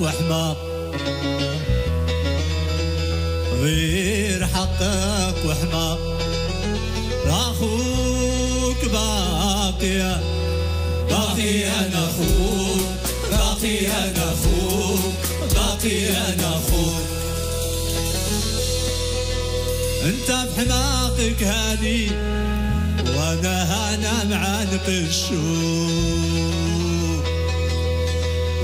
وحما غير حقك وحما اخوك باقي باقي انا اخوك باقي انا اخوك باقي انا اخوك انت بحماقك هاني وانا معانق الشوق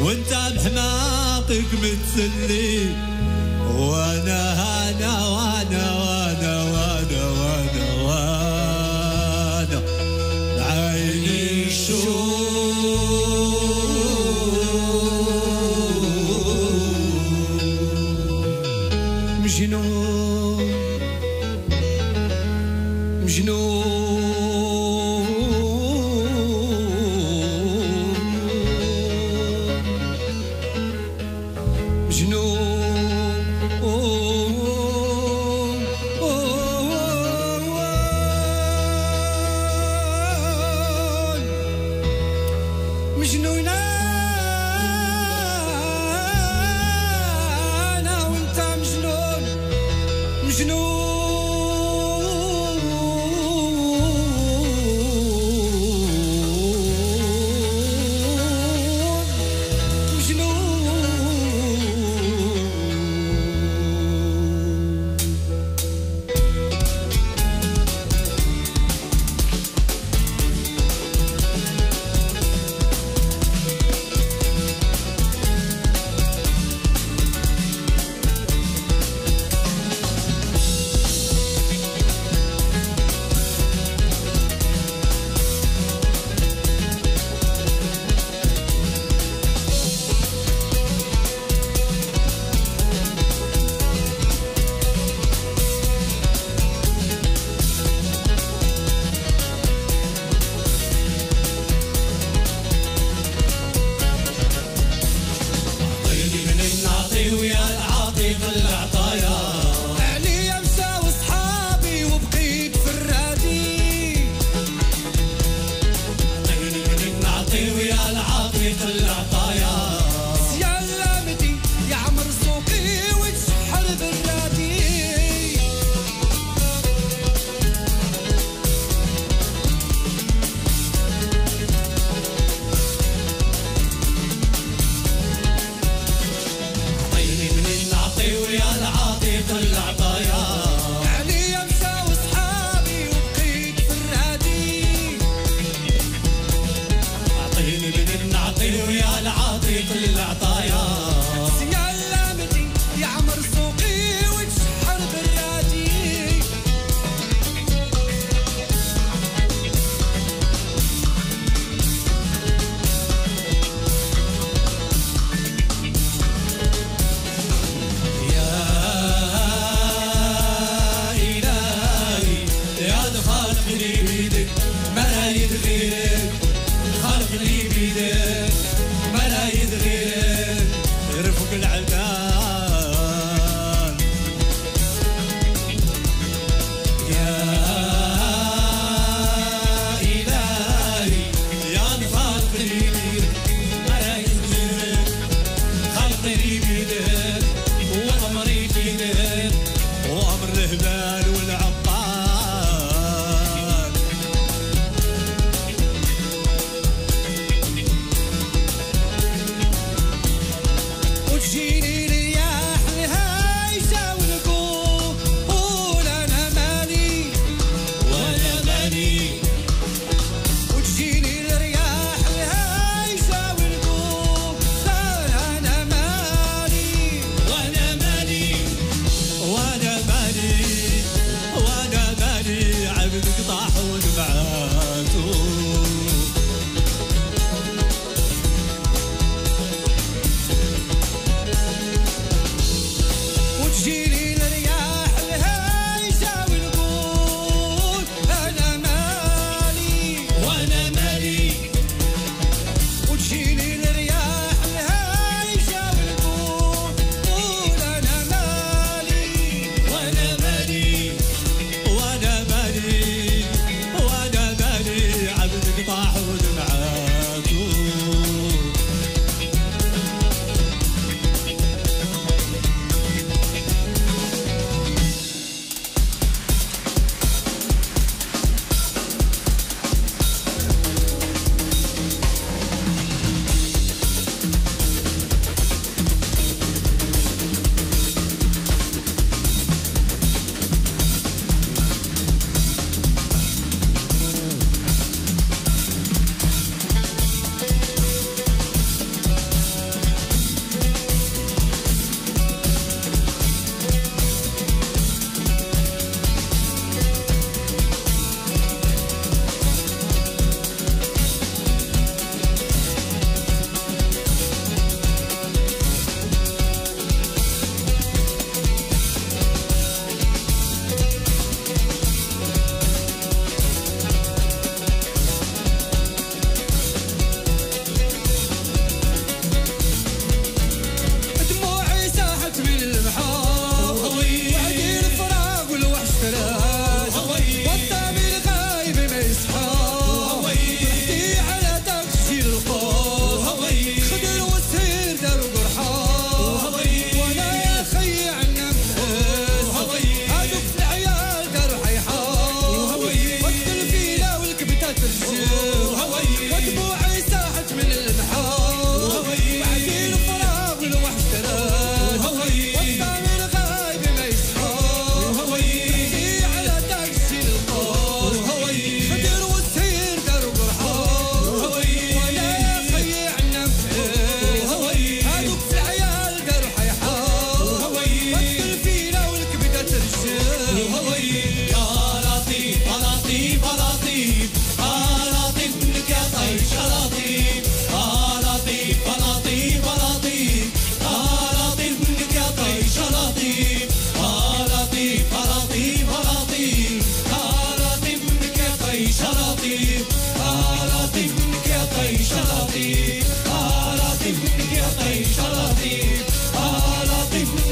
وانت بحماقك متسلي وانا عيني الشوق مجنون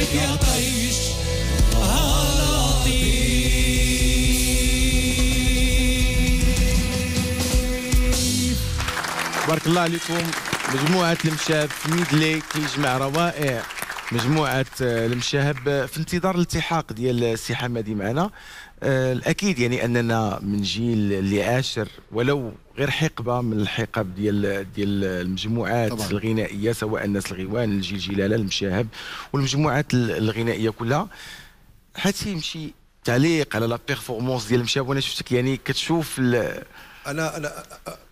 عليك يا طيش بارك الله عليكم. مجموعة المشاهب في ميدلي كيجمع روائع مجموعة المشاهب في انتظار الالتحاق ديال السي حمادي معنا. الأكيد يعني أننا من جيل اللي عاشر ولو غير حقبة من الحقب ديال المجموعات طبعا الغنائية، سواء الناس الغيوان، الجيل جلالة، المشاهب والمجموعات الغنائية كلها. حتى يمشي تعليق على لا بيرفورمانس ديال المشاهب، وانا شفتك يعني كتشوف انا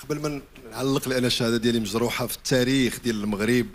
قبل ما نعلق، لان الشهاده ديالي مجروحه في التاريخ ديال المغرب